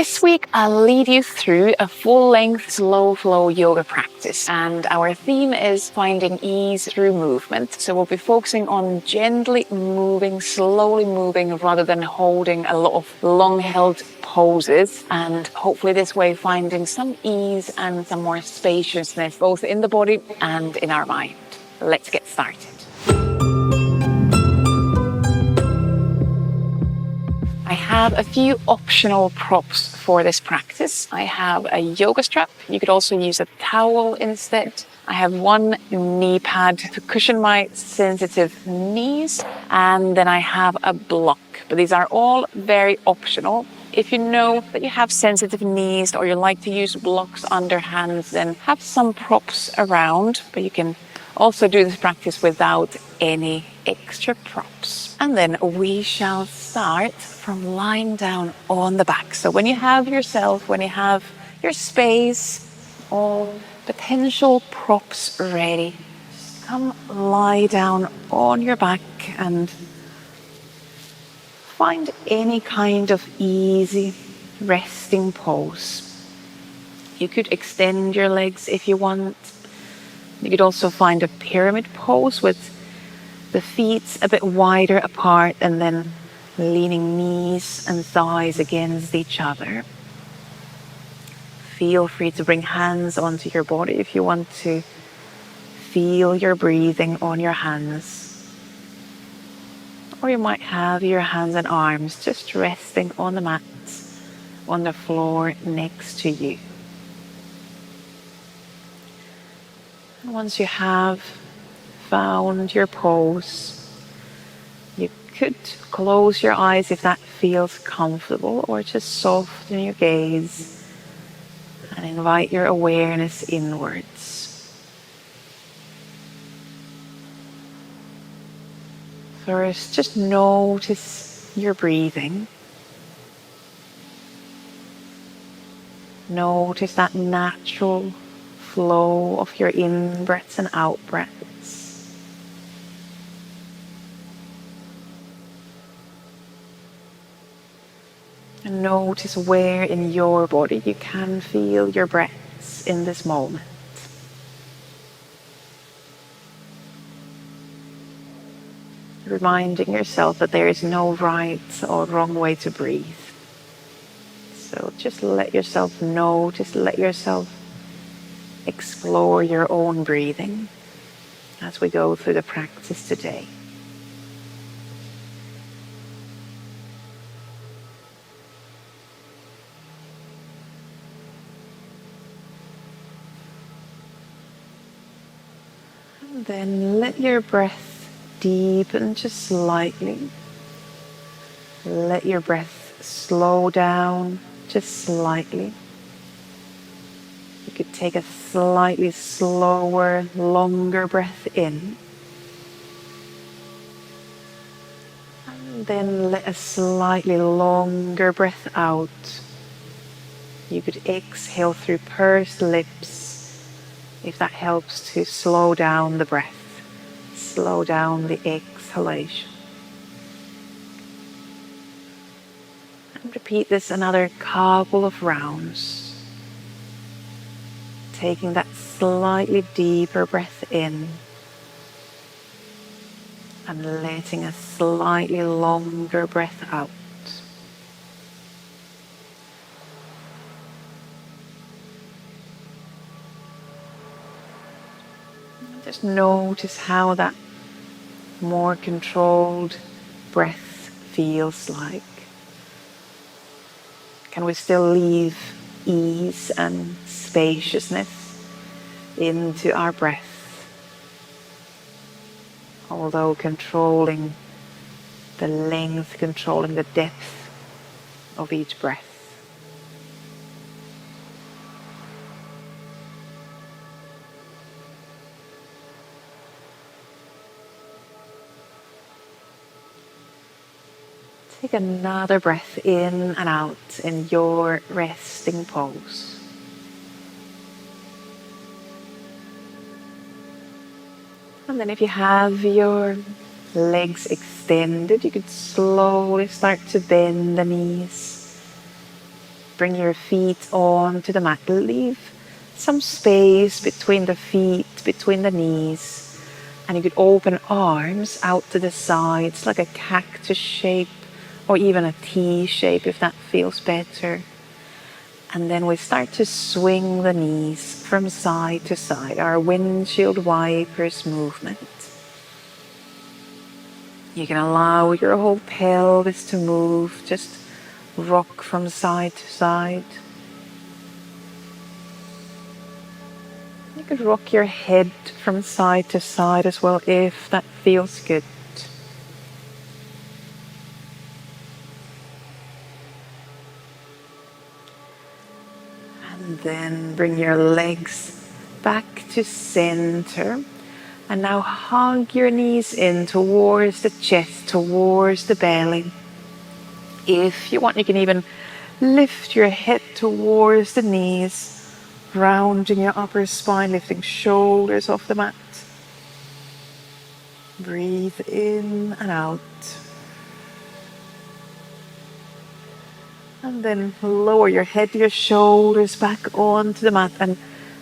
This week, I'll lead you through a full-length, slow-flow yoga practice. And our theme is finding ease through movement. So we'll be focusing on gently moving, slowly moving, rather than holding a lot of long-held poses. And hopefully this way, finding some ease and some more spaciousness, both in the body and in our mind. Let's get started. I have a few optional props for this practice. I have a yoga strap. You could also use a towel instead. I have one knee pad to cushion my sensitive knees. And then I have a block. But these are all very optional. If you know that you have sensitive knees or you like to use blocks under hands, then have some props around. But you can also do this practice without any extra props. And then we shall start from lying down on the back. So when you have your space, all potential props ready, just come lie down on your back and find any kind of easy resting pose. You could extend your legs if you want. You could also find a pyramid pose with the feet a bit wider apart and then leaning knees and thighs against each other. Feel free to bring hands onto your body if you want to feel your breathing on your hands. Or you might have your hands and arms just resting on the mat, on the floor next to you. And once you have found your pose, you could close your eyes if that feels comfortable, or just soften your gaze and invite your awareness inwards. First, just notice your breathing. Notice that natural flow of your in-breaths and out-breaths. And notice where in your body you can feel your breaths in this moment. Reminding yourself that there is no right or wrong way to breathe. So just let yourself notice, let yourself explore your own breathing as we go through the practice today. And then let your breath deepen just slightly. Let your breath slow down just slightly. You could take a slightly slower, longer breath in. And then let a slightly longer breath out. You could exhale through pursed lips if that helps to slow down the breath, slow down the exhalation. And repeat this another couple of rounds. Taking that slightly deeper breath in and letting a slightly longer breath out. Just notice how that more controlled breath feels like. Can we still leave ease and spaciousness into our breath, although controlling the length, controlling the depth of each breath. Take another breath in and out in your resting pose. And then if you have your legs extended, you could slowly start to bend the knees. bring your feet onto the mat. Leave some space between the feet, between the knees. And you could open arms out to the sides like a cactus shape or even a T shape if that feels better. And then we start to swing the knees from side to side, our windshield wipers movement. You can allow your whole pelvis to move, just rock from side to side. You could rock your head from side to side as well if that feels good. And then bring your legs back to center. And now hug your knees in towards the chest, towards the belly. If you want, you can even lift your head towards the knees, rounding your upper spine, lifting shoulders off the mat. Breathe in and out. And then lower your head, your shoulders back onto the mat and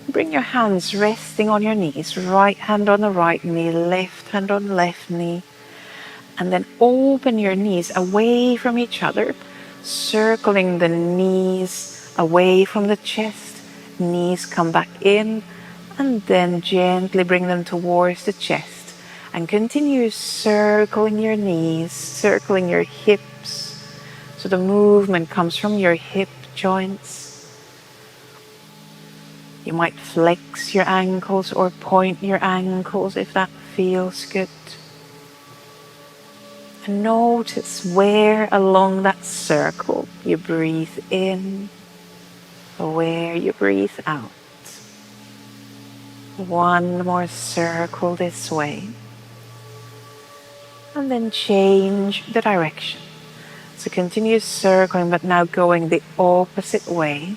bring your hands resting on your knees. Right hand on the right knee, left hand on the left knee. And then open your knees away from each other, circling the knees away from the chest. Knees come back in and then gently bring them towards the chest. And continue circling your knees, circling your hips. So the movement comes from your hip joints. You might flex your ankles or point your ankles if that feels good. And notice where along that circle you breathe in, where you breathe out. One more circle this way. And then change the direction. So continue circling, but now going the opposite way.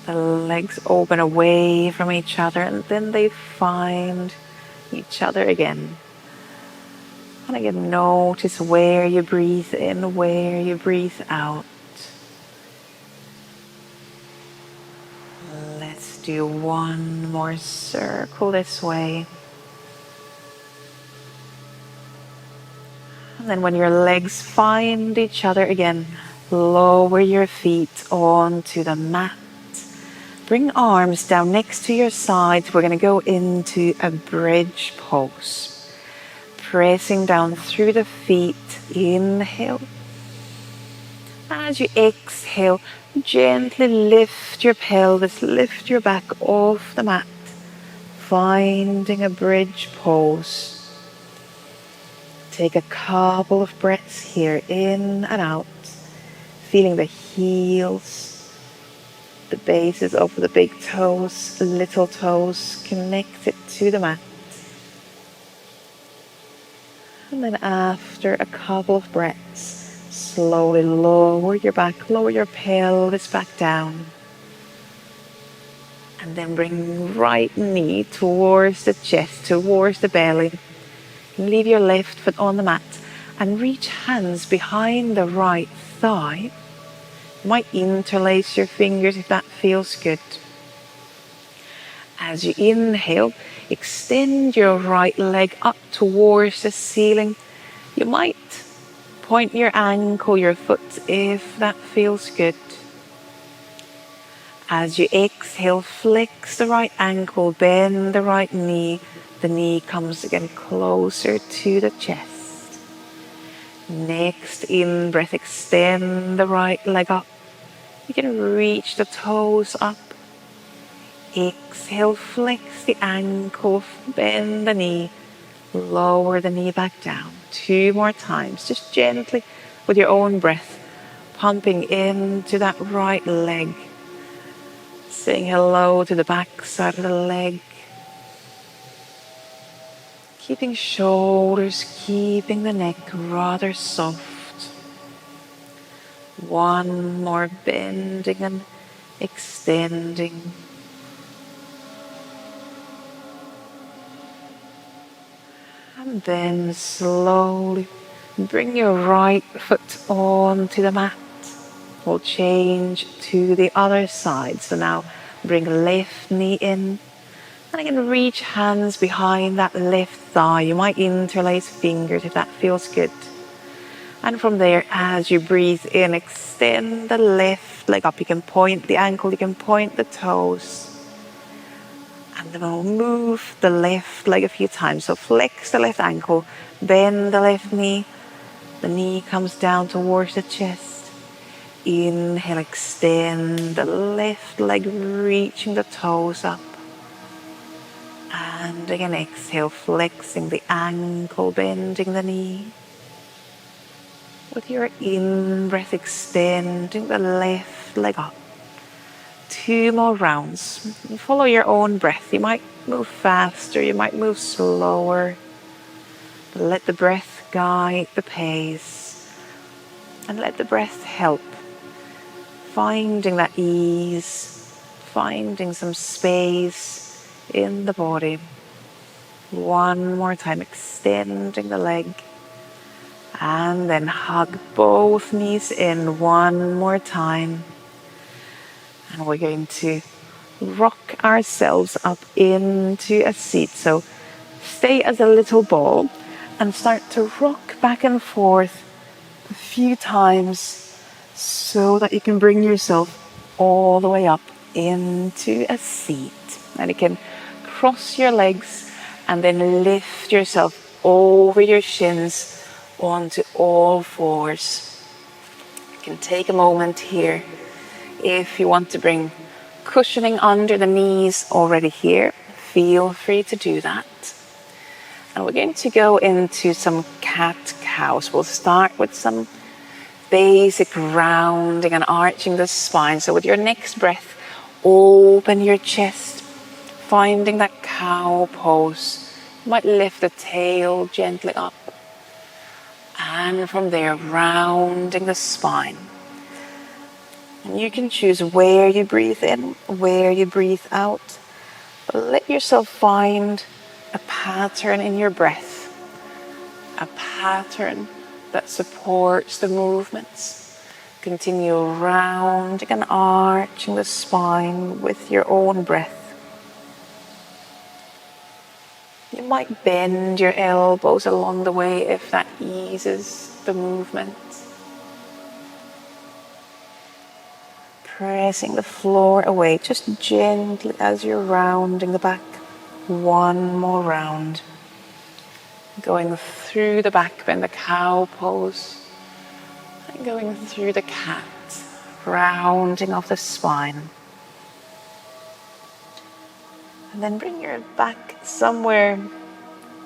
The legs open away from each other and then they find each other again. And again, notice where you breathe in, where you breathe out. Let's do one more circle this way. And then when your legs find each other again, lower your feet onto the mat. Bring arms down next to your sides. We're going to go into a bridge pose. Pressing down through the feet. Inhale. As you exhale, gently lift your pelvis, lift your back off the mat. Finding a bridge pose. Take a couple of breaths here, in and out. Feeling the heels, the bases of the big toes, little toes connected to the mat. And then after a couple of breaths, slowly lower your back, lower your pelvis back down. And then bring right knee towards the chest, towards the belly. Leave your left foot on the mat and reach hands behind the right thigh. You might interlace your fingers if that feels good. As you inhale, extend your right leg up towards the ceiling. You might point your ankle, your foot, if that feels good. As you exhale, flex the right ankle, bend the right knee. The knee comes again closer to the chest. Next in breath, extend the right leg up. You can reach the toes up. Exhale, flex the ankle, bend the knee, lower the knee back down. 2 more times, just gently with your own breath, pumping into that right leg. Saying hello to the back side of the leg. Keeping shoulders, keeping the neck rather soft. One more bending and extending. And then slowly bring your right foot onto the mat. We'll change to the other side. So now bring left knee in. And again, reach hands behind that left thigh. You might interlace fingers if that feels good. And from there, as you breathe in, extend the left leg up. You can point the ankle, you can point the toes. And then we'll move the left leg a few times. So flex the left ankle, bend the left knee. The knee comes down towards the chest. Inhale, extend the left leg, reaching the toes up. And again, exhale, flexing the ankle, bending the knee. With your in-breath, extending the left leg up. 2 more rounds. Follow your own breath. You might move faster, you might move slower. Let the breath guide the pace. And let the breath help. Finding that ease, finding some space in the body. 1 more time, extending the leg. And then hug both knees in 1 more time. And we're going to rock ourselves up into a seat. So stay as a little ball and start to rock back and forth a few times so that you can bring yourself all the way up into a seat. And you can cross your legs and then lift yourself over your shins onto all fours. You can take a moment here. If you want to bring cushioning under the knees already here, feel free to do that. And we're going to go into some cat-cows. We'll start with some basic rounding and arching the spine. So with your next breath, open your chest, finding that cow pose. You might lift the tail gently up. And from there, rounding the spine. And you can choose where you breathe in, where you breathe out. But let yourself find a pattern in your breath, a pattern that supports the movements. Continue rounding and arching the spine with your own breath. You might bend your elbows along the way if that eases the movement. Pressing the floor away just gently as you're rounding the back. 1 more round. Going through the back bend, the cow pose. And going through the cat, rounding off the spine. And then bring your back somewhere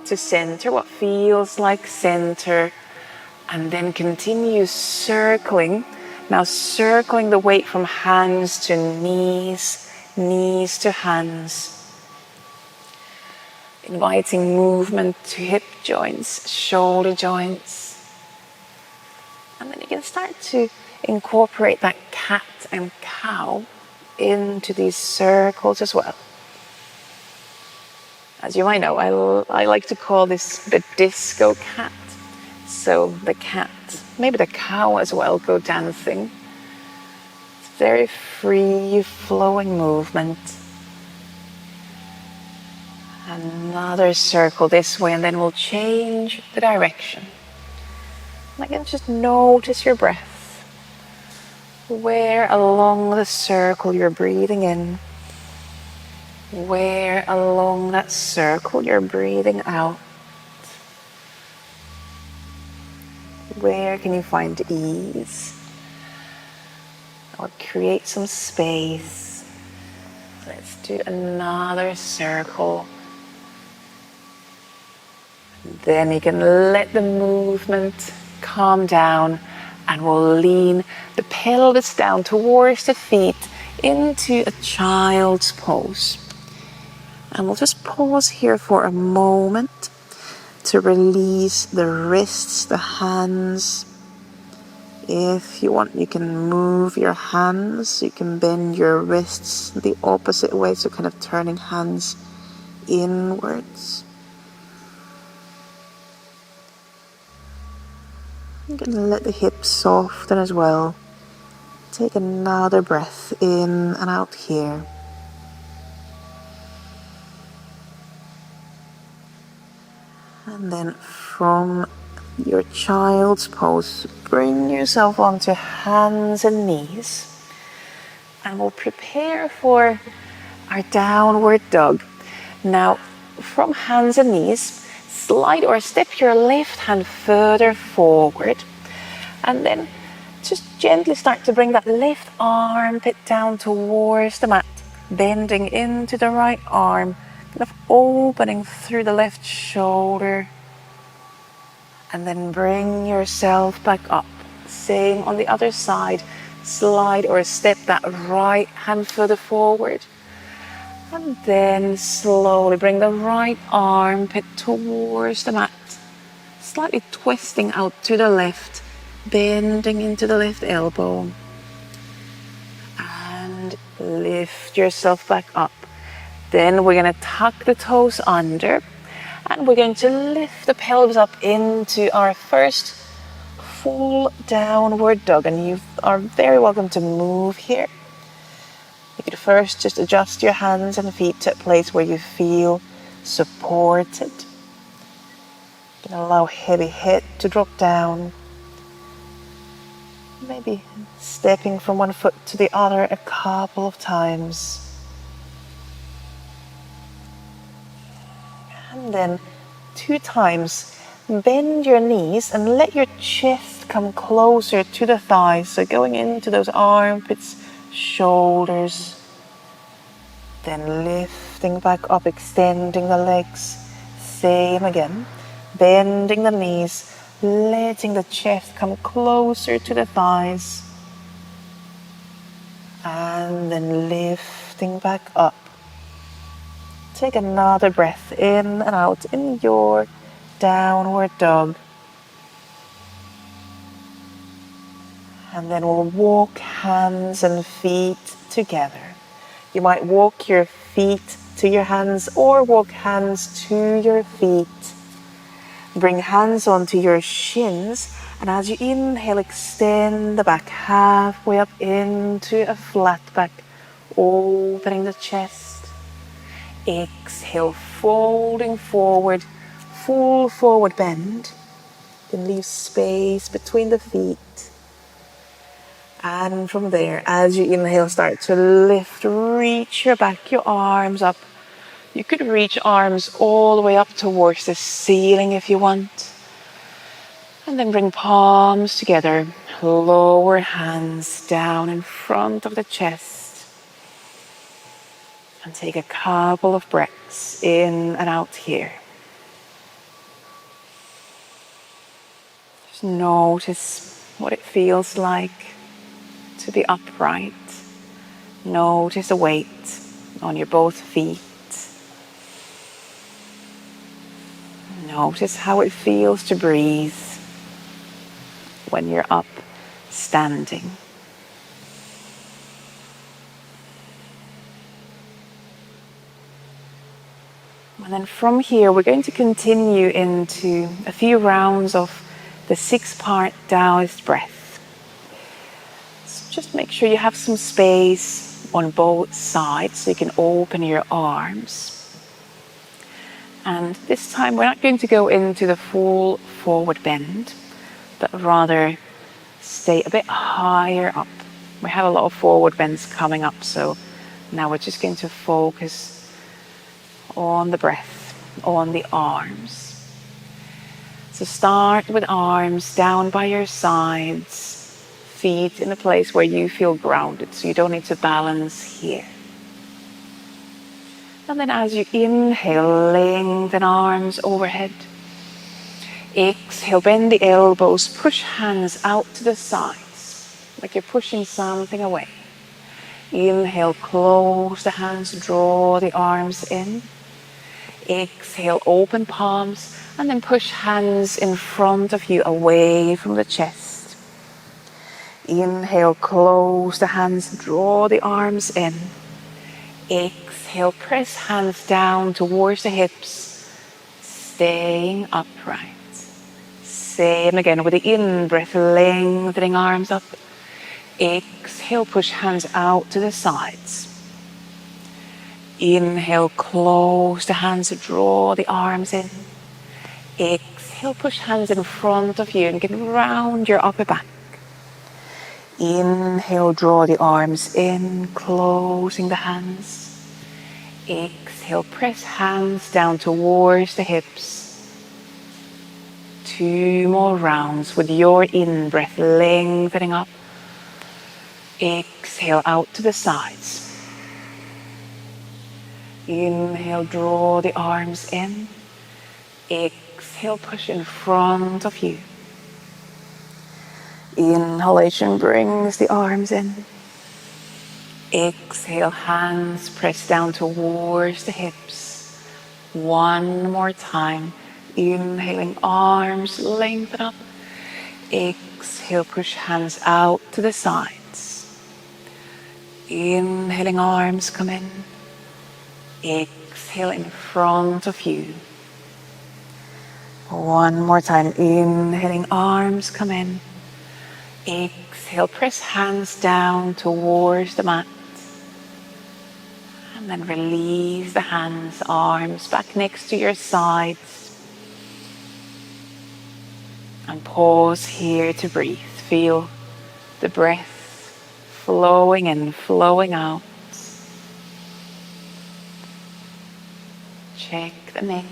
to center, what feels like center. And then continue circling. Now circling the weight from hands to knees, knees to hands. Inviting movement to hip joints, shoulder joints. And then you can start to incorporate that cat and cow into these circles as well. As you might know, I like to call this the disco cat. So the cat, maybe the cow as well, go dancing. It's very free flowing movement. Another circle this way, and then we'll change the direction. And again, just notice your breath. Where along the circle you're breathing in. Where along that circle you're breathing out. Where can you find ease? Or create some space. Let's do another circle. Then you can let the movement calm down and we'll lean the pelvis down towards the feet into a child's pose. And we'll just pause here for a moment to release the wrists, the hands. If you want, you can move your hands. You can bend your wrists the opposite way, so kind of turning hands inwards. You can let the hips soften as well. Take another breath in and out here. And then from your child's pose, bring yourself onto hands and knees. And we'll prepare for our downward dog. Now, from hands and knees, slide or step your left hand further forward. And then just gently start to bring that left armpit down towards the mat, bending into the right arm, kind of opening through the left shoulder. And then bring yourself back up. Same on the other side. Slide or step that right hand further forward. And then slowly bring the right armpit towards the mat. Slightly twisting out to the left, bending into the left elbow. And lift yourself back up. Then we're going to tuck the toes under. And we're going to lift the pelvis up into our first full downward dog. And you are very welcome to move here. You could first just adjust your hands and feet to a place where you feel supported. You can allow heavy head to drop down. Maybe stepping from one foot to the other a couple of times. And then 2 times, bend your knees and let your chest come closer to the thighs. So going into those armpits, shoulders. Then lifting back up, extending the legs. Same again. Bending the knees, letting the chest come closer to the thighs. And then lifting back up. Take another breath in and out in your downward dog. And then we'll walk hands and feet together. You might walk your feet to your hands or walk hands to your feet. Bring hands onto your shins, and as you inhale, extend the back halfway up into a flat back, opening the chest. Exhale, folding forward, full forward bend. Then leave space between the feet. And from there, as you inhale, start to lift, reach your back, your arms up. You could reach arms all the way up towards the ceiling if you want. And then bring palms together, lower hands down in front of the chest. And take a couple of breaths in and out here. Just notice what it feels like to be upright. Notice the weight on your both feet. Notice how it feels to breathe when you're up, standing. And then from here, we're going to continue into a few rounds of the 6-part Taoist breath. So just make sure you have some space on both sides so you can open your arms. And this time, we're not going to go into the full forward bend, but rather stay a bit higher up. We have a lot of forward bends coming up, so now we're just going to focus on the breath, on the arms. So start with arms down by your sides, feet in a place where you feel grounded, so you don't need to balance here. And then as you inhale, lengthen arms overhead. Exhale, bend the elbows, push hands out to the sides, like you're pushing something away. Inhale, close the hands, draw the arms in. Exhale, open palms, and then push hands in front of you, away from the chest. Inhale, close the hands, draw the arms in. Exhale, press hands down towards the hips, staying upright. Same again with the in-breath, lengthening arms up. Exhale, push hands out to the sides. Inhale, close the hands, draw the arms in. Exhale, push hands in front of you and get round your upper back. Inhale, draw the arms in, closing the hands. Exhale, press hands down towards the hips. 2 more rounds with your in-breath lengthening up. Exhale out to the sides. Inhale, draw the arms in. Exhale, push in front of you. Inhalation brings the arms in. Exhale, hands press down towards the hips. 1 more time. Inhaling, arms lengthen up. Exhale, push hands out to the sides. Inhaling, arms come in. Exhale in front of you. 1 more time. Inhaling, arms come in. Exhale, press hands down towards the mat. And then release the hands, arms back next to your sides. And pause here to breathe. Feel the breath flowing in, flowing out. Check the neck.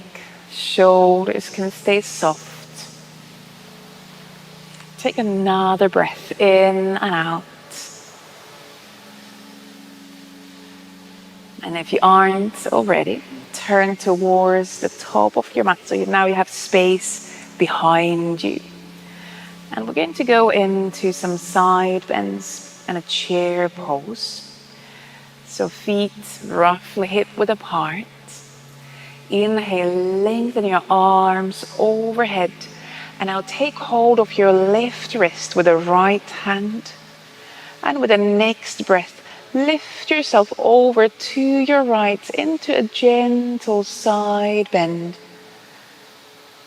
Shoulders can stay soft. Take another breath in and out. And if you aren't already, turn towards the top of your mat. So now you have space behind you. And we're going to go into some side bends and a chair pose. So feet roughly hip width apart. Inhale, lengthen your arms overhead. And now take hold of your left wrist with the right hand. And with the next breath, lift yourself over to your right into a gentle side bend.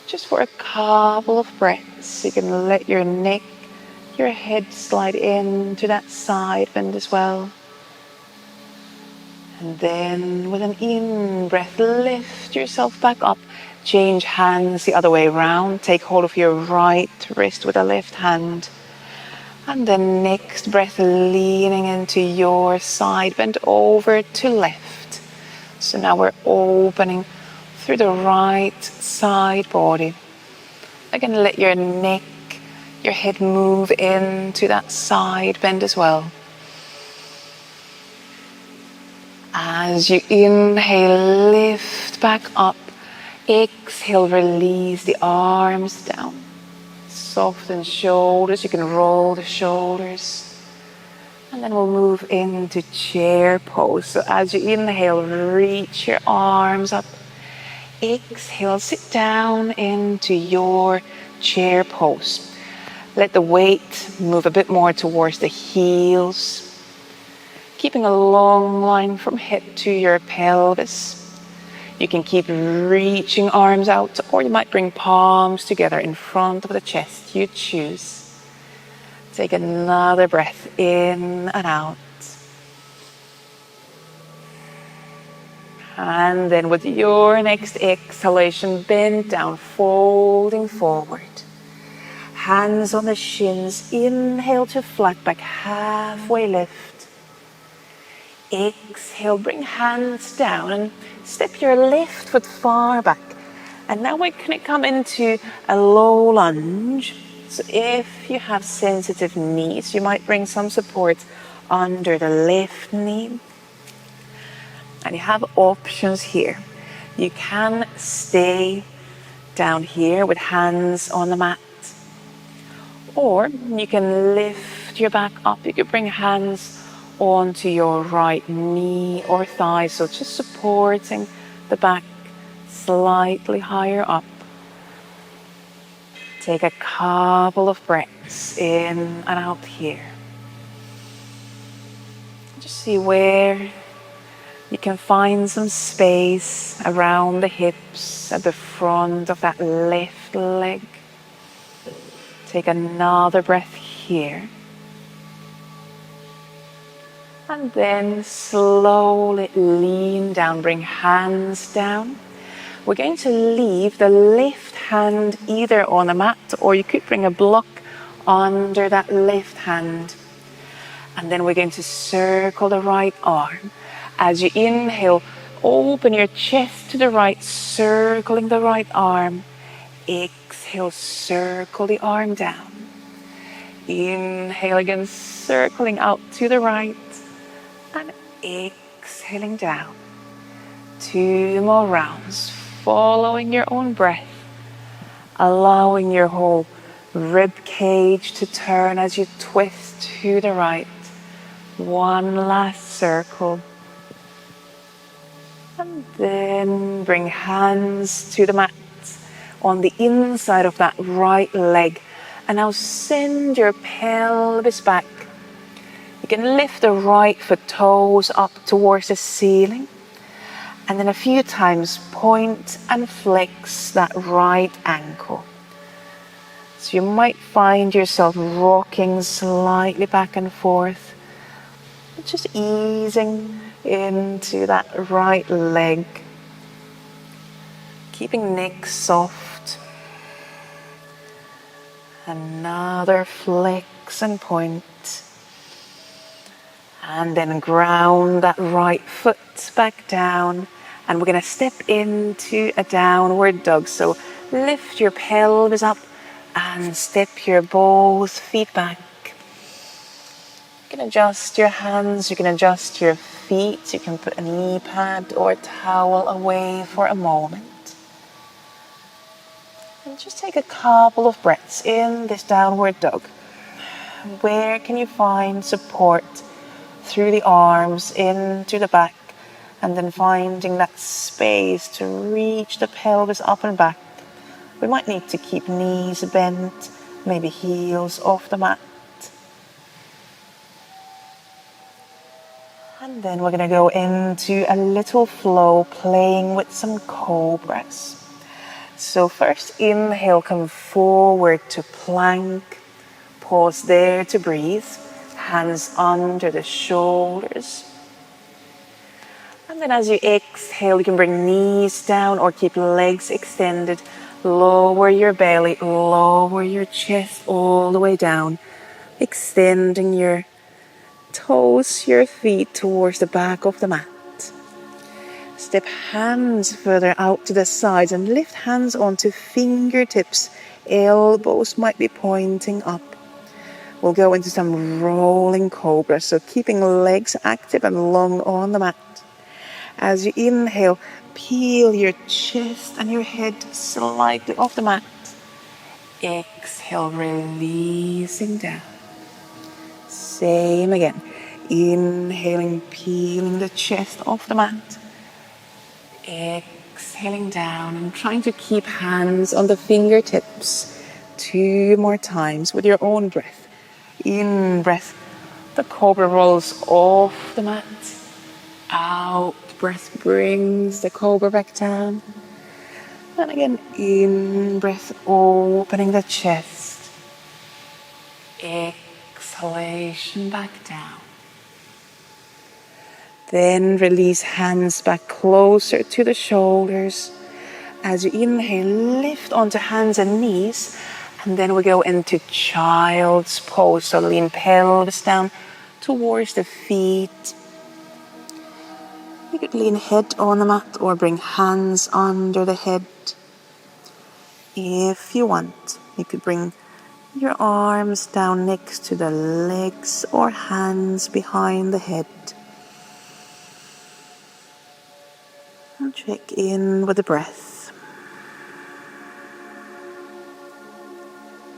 Just for a couple of breaths, you can let your neck, your head slide into that side bend as well. And then with an in-breath, lift yourself back up. Change hands the other way around. Take hold of your right wrist with the left hand. And then next breath, leaning into your side bend over to left. So now we're opening through the right side body. Again, let your neck, your head move into that side bend as well. As you inhale, lift back up. Exhale, release the arms down. Soften shoulders. You can roll the shoulders. And then we'll move into chair pose. So as you inhale, reach your arms up. Exhale, sit down into your chair pose. Let the weight move a bit more towards the heels. Keeping a long line from hip to your pelvis. You can keep reaching arms out, or you might bring palms together in front of the chest. You choose. Take another breath in and out. And then with your next exhalation, bend down, folding forward. Hands on the shins. Inhale to flat back, halfway lift. Exhale, bring hands down and step your left foot far back. And now we're going to come into a low lunge. So if you have sensitive knees, you might bring some support under the left knee. And you have options here. You can stay down here with hands on the mat. Or you can lift your back up. You could bring hands onto your right knee or thigh, so just supporting the back slightly higher up. Take a couple of breaths in and out here. Just see where you can find some space around the hips at the front of that left leg. Take another breath here. And then slowly lean down, bring hands down. We're going to leave the left hand either on a mat, or you could bring a block under that left hand. And then we're going to circle the right arm. As you inhale, open your chest to the right, circling the right arm. Exhale, circle the arm down. Inhale again, circling out to the right. And exhaling down. 2 more rounds, following your own breath, allowing your whole rib cage to turn as you twist to the right. One last circle. And then bring hands to the mat on the inside of that right leg. And now send your pelvis back. You can lift the right foot toes up towards the ceiling. And then a few times point and flex that right ankle. So you might find yourself rocking slightly back and forth. Just easing into that right leg. Keeping neck soft. Another flex and point. And then ground that right foot back down. And we're going to step into a downward dog. So lift your pelvis up and step your both feet back. You can adjust your hands, you can adjust your feet. You can put a knee pad or a towel away for a moment. And just take a couple of breaths in this downward dog. Where can you find support? Through the arms, into the back, and then finding that space to reach the pelvis up and back. We might need to keep knees bent, maybe heels off the mat. And then we're going to go into a little flow, playing with some cobras. So first inhale, come forward to plank. Pause there to breathe. Hands under the shoulders. And then as you exhale, you can bring knees down or keep legs extended. Lower your belly, lower your chest all the way down. Extending your toes, your feet towards the back of the mat. Step hands further out to the sides and lift hands onto fingertips. Elbows might be pointing up. We'll go into some rolling cobra, so keeping legs active and long on the mat. As you inhale, peel your chest and your head slightly off the mat. Exhale, releasing down. Same again. Inhaling, peeling the chest off the mat. Exhaling down and trying to keep hands on the fingertips. 2 more times with your own breath. In breath, the cobra rolls off the mat. Out breath brings the cobra back down. And again, in breath, opening the chest. Exhalation back down. Then release hands back closer to the shoulders. As you inhale, lift onto hands and knees. And then we go into child's pose. So lean pelvis down towards the feet. You could lean head on the mat or bring hands under the head. If you want, you could bring your arms down next to the legs or hands behind the head. And check in with the breath.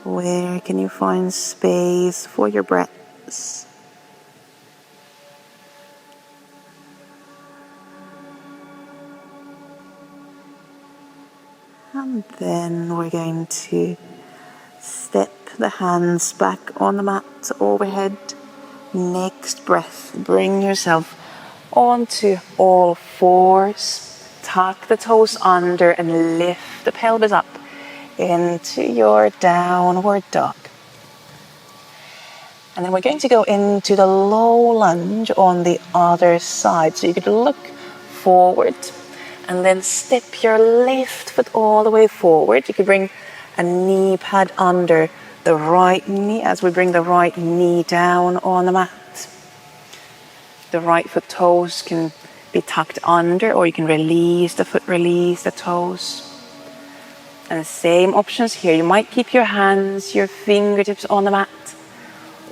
Where can you find space for your breaths? And then we're going to step the hands back on the mat overhead. Next breath, bring yourself onto all fours. Tuck the toes under and lift the pelvis up into your downward dog. And then we're going to go into the low lunge on the other side. So you could look forward and then step your left foot all the way forward. You could bring a knee pad under the right knee as we bring the right knee down on the mat. The right foot toes can be tucked under, or you can release the foot, release the toes. And the same options here. You might keep your hands, your fingertips on the mat,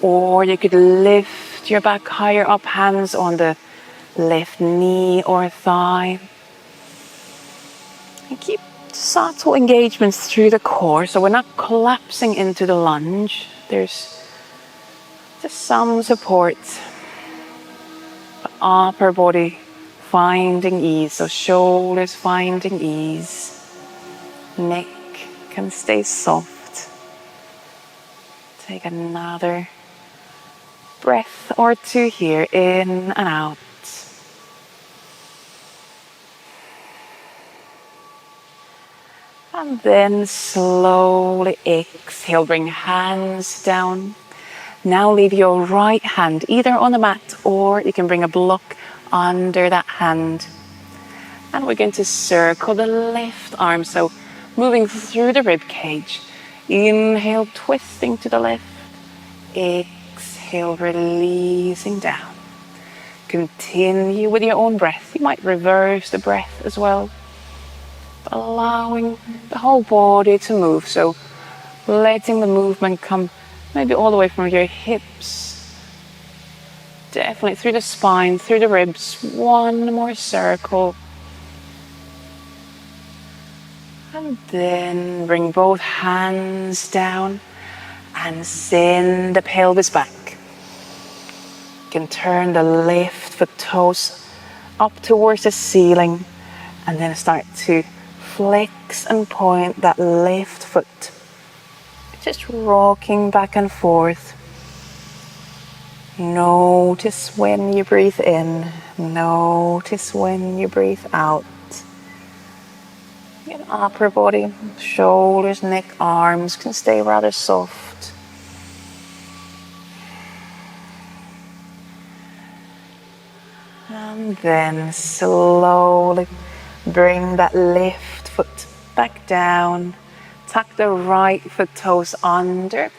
or you could lift your back higher up, hands on the left knee or thigh. And keep subtle engagements through the core, so we're not collapsing into the lunge. There's just some support. The upper body finding ease, so shoulders finding ease. Neck can stay soft. Take another breath or two here, in and out. And then slowly exhale, bring hands down. Now leave your right hand either on the mat, or you can bring a block under that hand. And we're going to circle the left arm, so moving through the rib cage. Inhale, twisting to the left. Exhale, releasing down. Continue with your own breath. You might reverse the breath as well, allowing the whole body to move. So letting the movement come maybe all the way from your hips, definitely through the spine, through the ribs. One more circle. And then bring both hands down and send the pelvis back. You can turn the left foot toes up towards the ceiling and then start to flex and point that left foot. Just rocking back and forth. Notice when you breathe in. Notice when you breathe out. Your upper body, shoulders, neck, arms can stay rather soft. And then slowly bring that left foot back down. Tuck the right foot toes under.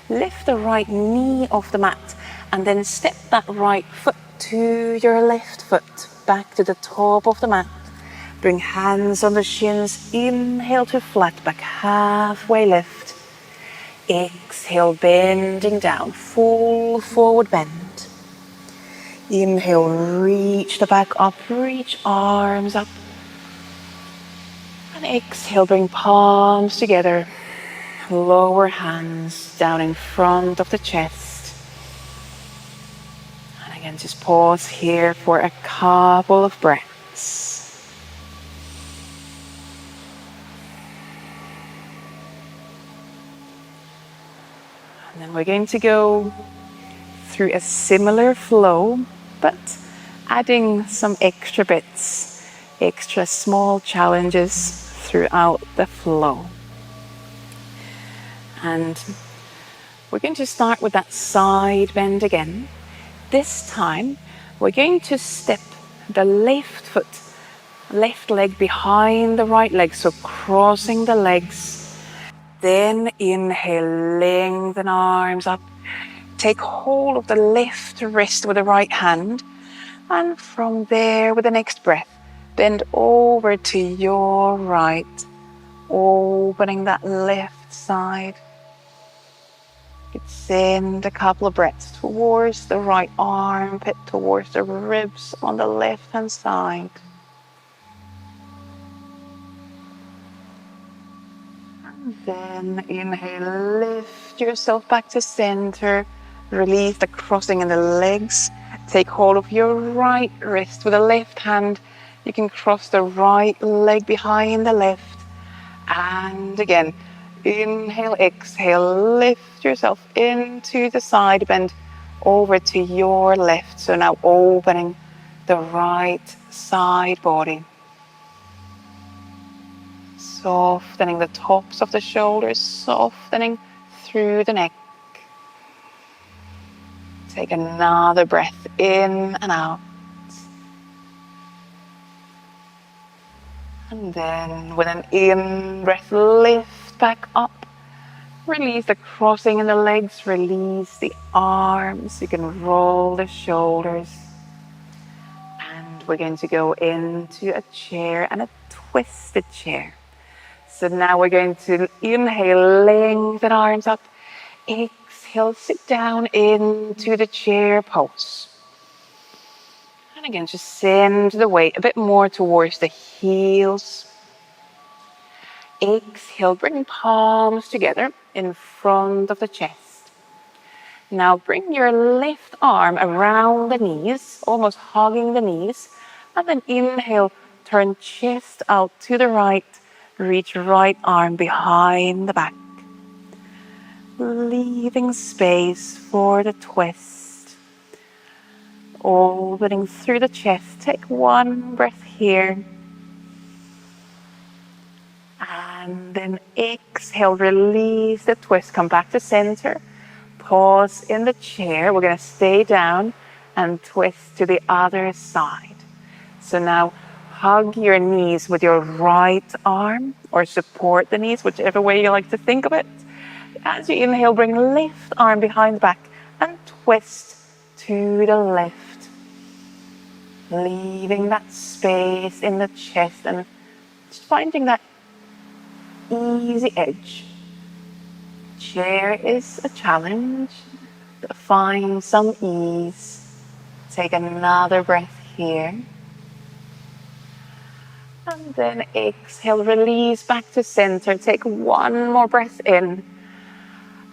Lift the right knee off the mat. And then step that right foot to your left foot. Back to the top of the mat. Bring hands on the shins. Inhale to flat back, halfway lift. Exhale, bending down, full forward bend. Inhale, reach the back up, reach arms up. And exhale, bring palms together. Lower hands down in front of the chest. And again, just pause here for a couple of breaths. And then we're going to go through a similar flow, but adding some extra bits, extra small challenges throughout the flow. And we're going to start with that side bend again. This time, we're going to step the left foot, left leg behind the right leg, so crossing the legs. Then inhale, lengthen arms up. Take hold of the left wrist with the right hand. And from there, with the next breath, bend over to your right, opening that left side. You could send a couple of breaths towards the right armpit, towards the ribs on the left-hand side. Then inhale, lift yourself back to center. Release the crossing in the legs. Take hold of your right wrist with the left hand. You can cross the right leg behind the left. And again, inhale, exhale, lift yourself into the side bend over to your left. So now opening the right side body. Softening the tops of the shoulders, softening through the neck. Take another breath in and out. And then with an in breath, lift back up. Release the crossing in the legs, release the arms. You can roll the shoulders. And we're going to go into a chair and a twisted chair. So now we're going to inhale, lengthen arms up. Exhale, sit down into the chair pose. And again, just send the weight a bit more towards the heels. Exhale, bring palms together in front of the chest. Now bring your left arm around the knees, almost hugging the knees. And then inhale, turn chest out to the right. Reach right arm behind the back. Leaving space for the twist. Opening through the chest. Take one breath here. And then exhale, release the twist. Come back to center. Pause in the chair. We're going to stay down and twist to the other side. So now hug your knees with your right arm or support the knees, whichever way you like to think of it. As you inhale, bring left arm behind the back and twist to the left. Leaving that space in the chest and just finding that easy edge. Chair is a challenge. Find some ease. Take another breath here. And then exhale, release back to center. Take one more breath in.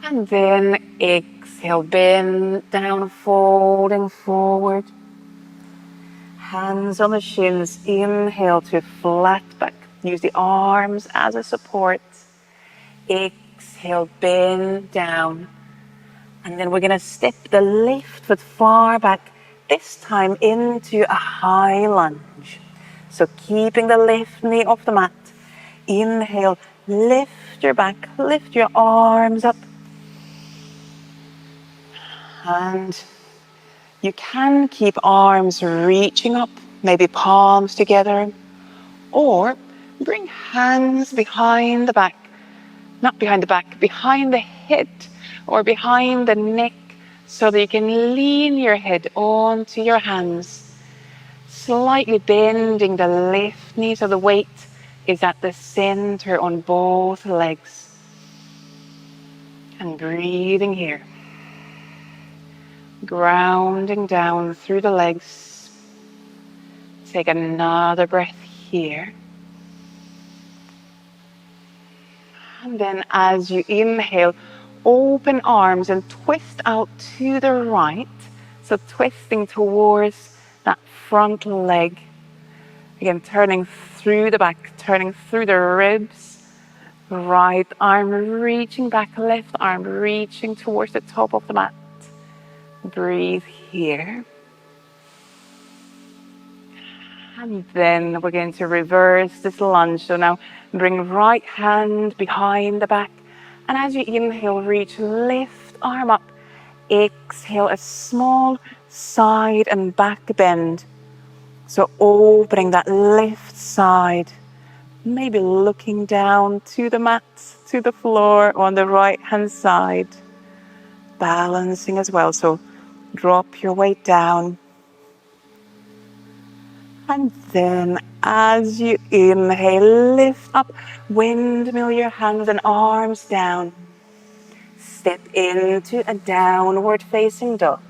And then exhale, bend down, folding forward. Hands on the shins. Inhale to flat back. Use the arms as a support. Exhale, bend down. And then we're going to step the left foot far back, this time into a high lunge. So keeping the left knee off the mat. Inhale, lift your back, lift your arms up. And you can keep arms reaching up, maybe palms together. Or bring hands behind the back. Not behind the back, behind the head or behind the neck so that you can lean your head onto your hands. Slightly bending the left knee so the weight is at the center on both legs. And breathing here. Grounding down through the legs. Take another breath here. And then as you inhale, open arms and twist out to the right. So twisting towards that front leg. Again, turning through the back, turning through the ribs. Right arm reaching back, left arm reaching towards the top of the mat. Breathe here. And then we're going to reverse this lunge. So now bring right hand behind the back. And as you inhale, reach left arm up. Exhale, a small side and back bend. So opening that left side. Maybe looking down to the mat, to the floor on the right hand side. Balancing as well. So drop your weight down. And then as you inhale, lift up, windmill your hands and arms down. Step into a downward facing dog.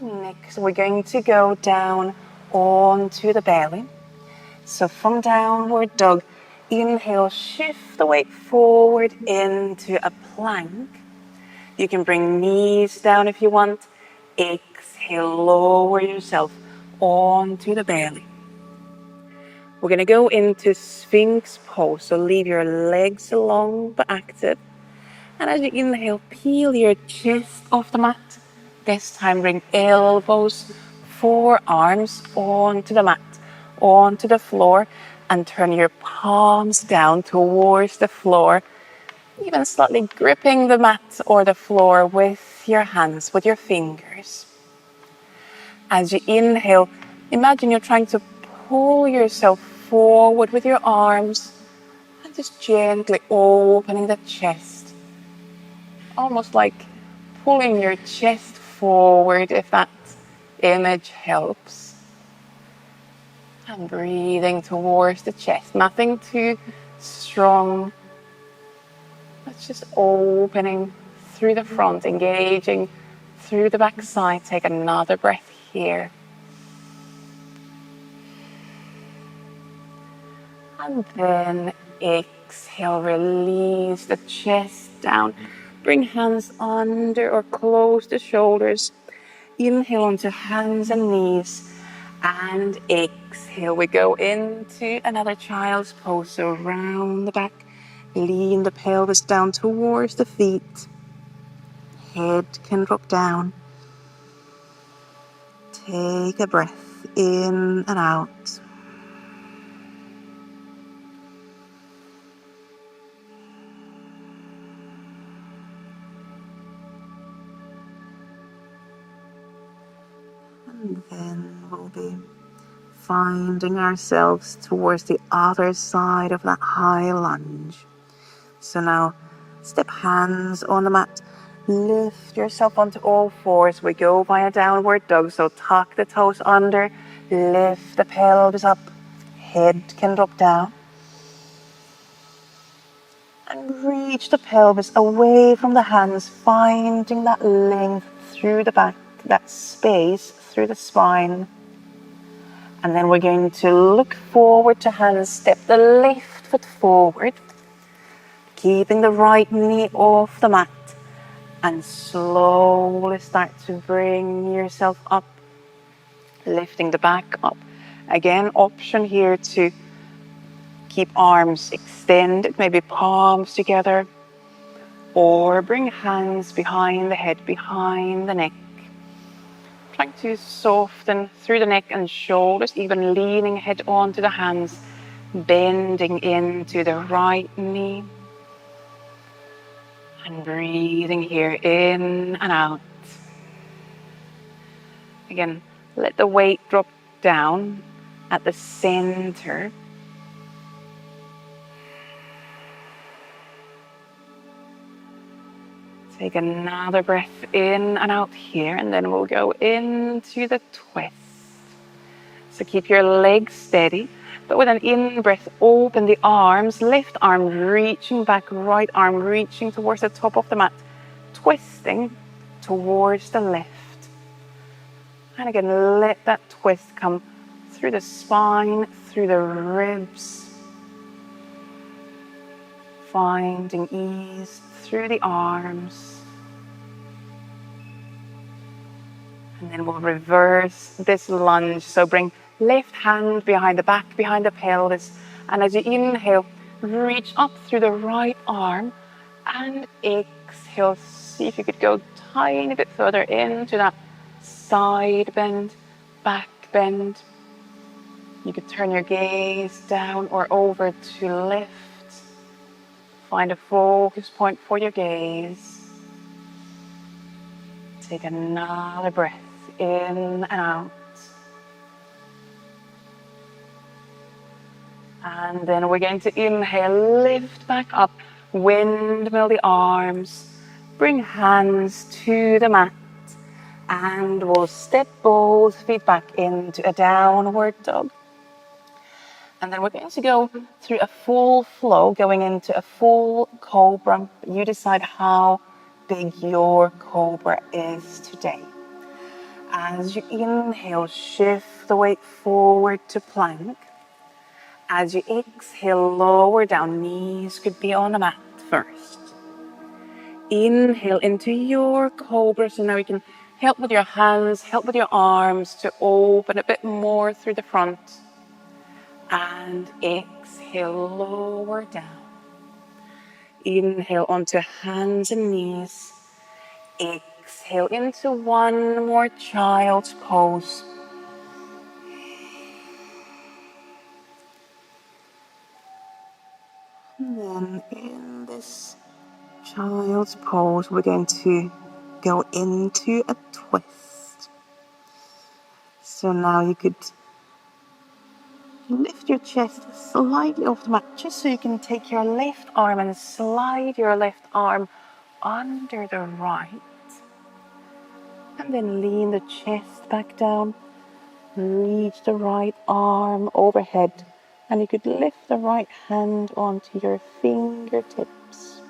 Next, we're going to go down onto the belly. So from downward dog, inhale, shift the weight forward into a plank. You can bring knees down if you want. Exhale, lower yourself onto the belly. We're going to go into Sphinx pose. So leave your legs long but active. And as you inhale, peel your chest off the mat. This time bring elbows, forearms onto the mat, onto the floor. And turn your palms down towards the floor. Even slightly gripping the mat or the floor with your hands, with your fingers. As you inhale, imagine you're trying to pull yourself forward with your arms and just gently opening the chest. Almost like pulling your chest forward, if that image helps. And breathing towards the chest. Nothing too strong. It's just opening through the front, engaging through the back side. Take another breath here. And then exhale, release the chest down. Bring hands under or close the shoulders. Inhale onto hands and knees. And exhale, we go into another child's pose. So round the back, lean the pelvis down towards the feet. Head can drop down. Take a breath in and out. And then we'll be finding ourselves towards the other side of that high lunge. So now step hands on the mat. Lift yourself onto all fours. We go via downward dog. So tuck the toes under. Lift the pelvis up. Head can drop down. And reach the pelvis away from the hands, finding that length through the back, that space through the spine. And then we're going to look forward to hands, step the left foot forward, keeping the right knee off the mat, and slowly start to bring yourself up, lifting the back up. Again, option here to keep arms extended, maybe palms together, or bring hands behind the head, behind the neck. Trying to soften through the neck and shoulders, even leaning head onto the hands, bending into the right knee. And breathing here in and out. Again, let the weight drop down at the center. Take another breath in and out here, and then we'll go into the twist. So keep your legs steady, but with an in-breath, open the arms, left arm reaching back, right arm reaching towards the top of the mat, twisting towards the left. And again, let that twist come through the spine, through the ribs, finding ease through the arms. And then we'll reverse this lunge. So bring left hand behind the back, behind the pelvis. And as you inhale, reach up through the right arm. And exhale, see if you could go a tiny bit further into that side bend, back bend. You could turn your gaze down or over to lift. Find a focus point for your gaze. Take another breath in and out. And then we're going to inhale, lift back up, windmill the arms, bring hands to the mat, and we'll step both feet back into a downward dog. And then we're going to go through a full flow, going into a full cobra. You decide how big your cobra is today. As you inhale, shift the weight forward to plank. As you exhale, lower down, knees could be on the mat first. Inhale into your cobra. So now you can help with your hands, help with your arms to open a bit more through the front. And exhale, lower down. Inhale onto hands and knees. Exhale into one more child's pose. And then in this child's pose, we're going to go into a twist. So now you could lift your chest slightly off the mat, just so you can take your left arm and slide your left arm under the right. And then lean the chest back down, reach the right arm overhead, and you could lift the right hand onto your fingertips.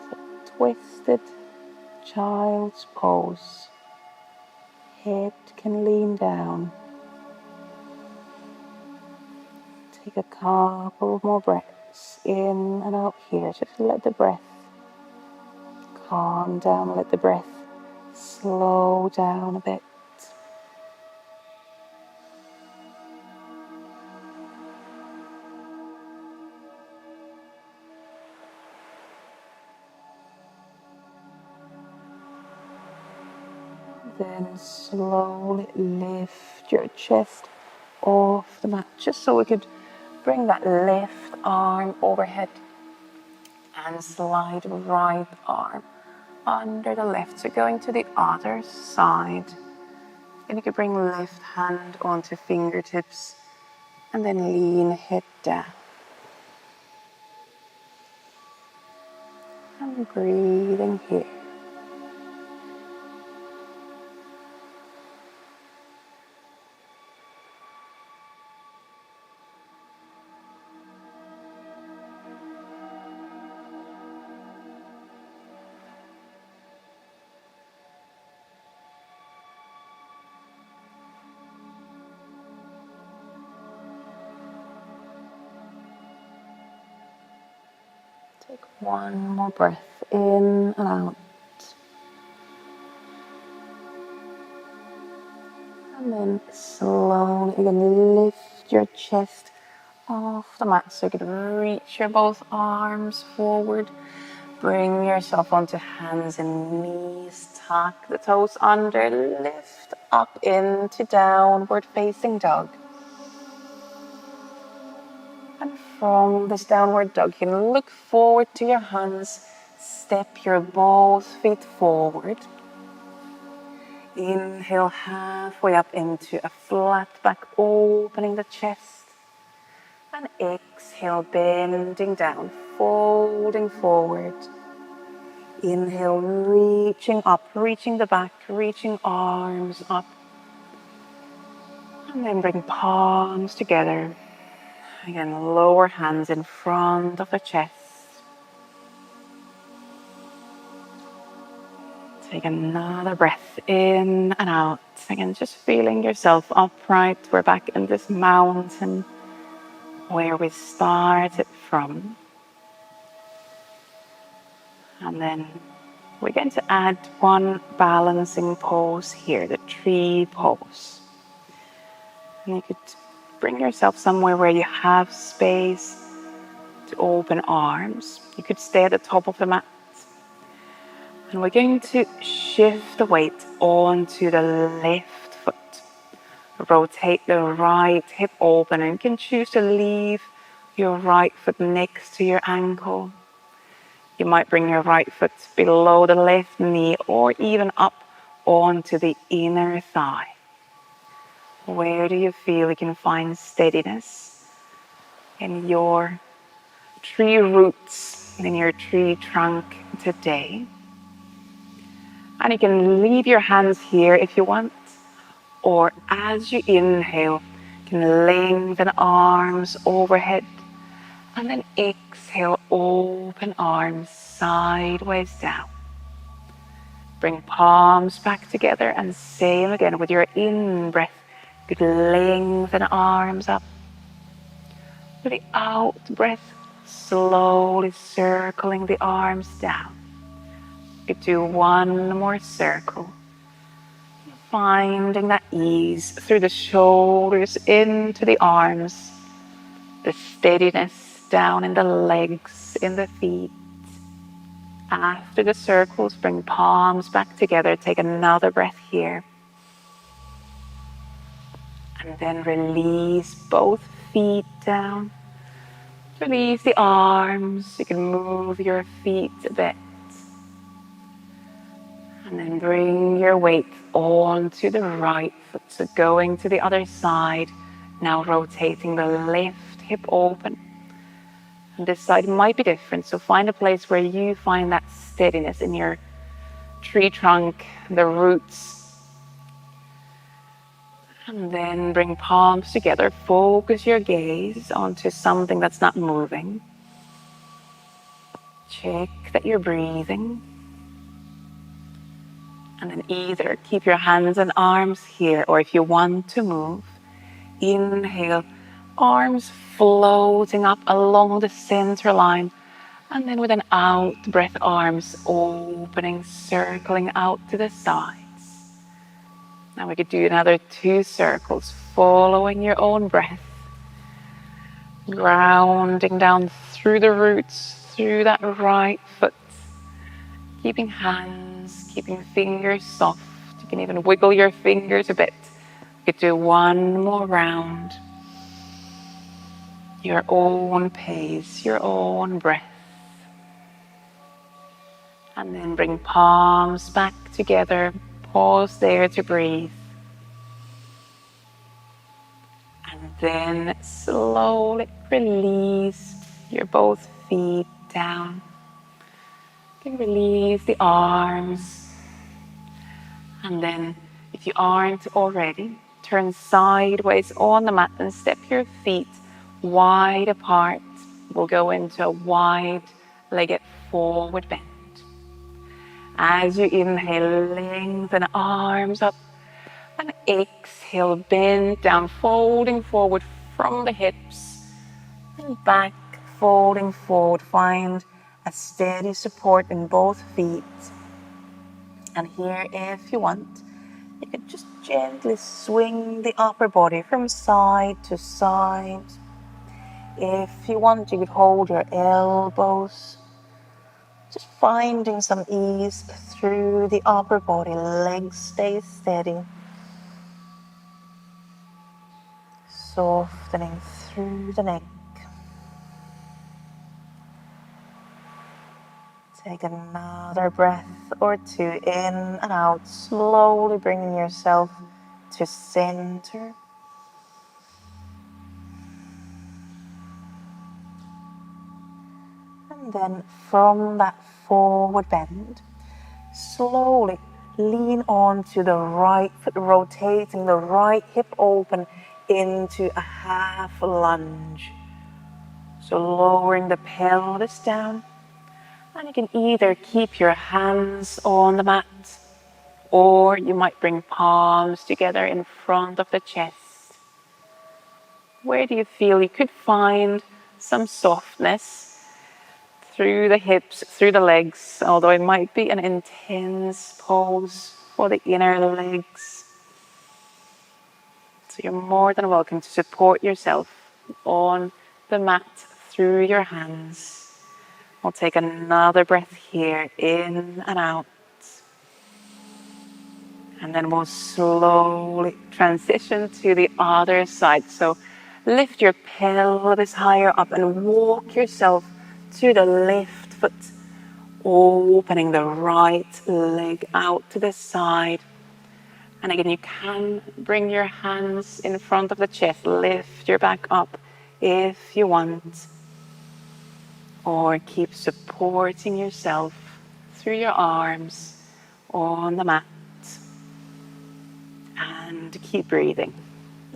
So twisted child's pose. Head can lean down. Take a couple more breaths in and out here. Just let the breath calm down. Let the breath slow down a bit. Then slowly lift your chest off the mat, just so we could bring that left arm overhead and slide right arm under the left. So going to the other side. And you could bring left hand onto fingertips and then lean head down. And breathing here. Take one more breath in and out. And then slowly you're going to lift your chest off the mat, so you can reach your both arms forward. Bring yourself onto hands and knees. Tuck the toes under. Lift up into downward facing dog. And from this downward dog, you can look forward to your hands. Step your both feet forward. Inhale halfway up into a flat back, opening the chest. And exhale, bending down, folding forward. Inhale, reaching up, reaching the back, reaching arms up. And then bring palms together. Again, lower hands in front of the chest. Take another breath in and out. Again, just feeling yourself upright. We're back in this mountain where we started from. And then we're going to add one balancing pose here, the tree pose. And you could bring yourself somewhere where you have space to open arms. You could stay at the top of the mat. And we're going to shift the weight onto the left foot. Rotate the right hip open, and you can choose to leave your right foot next to your ankle. You might bring your right foot below the left knee or even up onto the inner thigh. Where do you feel you can find steadiness in your tree roots, in your tree trunk today? And you can leave your hands here if you want, or as you inhale, you can lengthen arms overhead, and then exhale, open arms sideways down. Bring palms back together, and same again with your in-breath. You could lengthen arms up. With the out-breath, slowly circling the arms down. You could do one more circle. Finding that ease through the shoulders into the arms. The steadiness down in the legs, in the feet. After the circles, bring palms back together. Take another breath here. And then release both feet down. Release the arms. You can move your feet a bit. And then bring your weight onto the right foot. So going to the other side. Now rotating the left hip open. And this side might be different. So find a place where you find that steadiness in your tree trunk, the roots. And then bring palms together. Focus your gaze onto something that's not moving. Check that you're breathing. And then either keep your hands and arms here, or if you want to move, inhale, arms floating up along the center line. And then with an out breath, arms opening, circling out to the sides. Now we could do another 2 circles, following your own breath. Grounding down through the roots, through that right foot. Keeping hands, keeping fingers soft. You can even wiggle your fingers a bit. You could do 1 more round. Your own pace, your own breath. And then bring palms back together. Pause there to breathe. And then slowly release your both feet down. You can release the arms. And then, if you aren't already, turn sideways on the mat and step your feet wide apart. We'll go into a wide-legged forward bend. As you inhale, lengthen arms up. And exhale, bend down, folding forward from the hips. And back, folding forward. Find a steady support in both feet. And here, if you want, you can just gently swing the upper body from side to side. If you want, you could hold your elbows. Just finding some ease through the upper body. Legs stay steady. Softening through the neck. Take another breath or 2 in and out, slowly bringing yourself to center. And then from that forward bend, slowly lean onto the right foot, rotating the right hip open into a half lunge. So lowering the pelvis down. And you can either keep your hands on the mat, or you might bring palms together in front of the chest. Where do you feel you could find some softness through the hips, through the legs, although it might be an intense pose for the inner legs. So you're more than welcome to support yourself on the mat through your hands. We'll take another breath here, in and out. And then we'll slowly transition to the other side. So lift your pelvis higher up and walk yourself to the left foot, opening the right leg out to the side. And again, you can bring your hands in front of the chest, lift your back up if you want. Or keep supporting yourself through your arms on the mat. And keep breathing.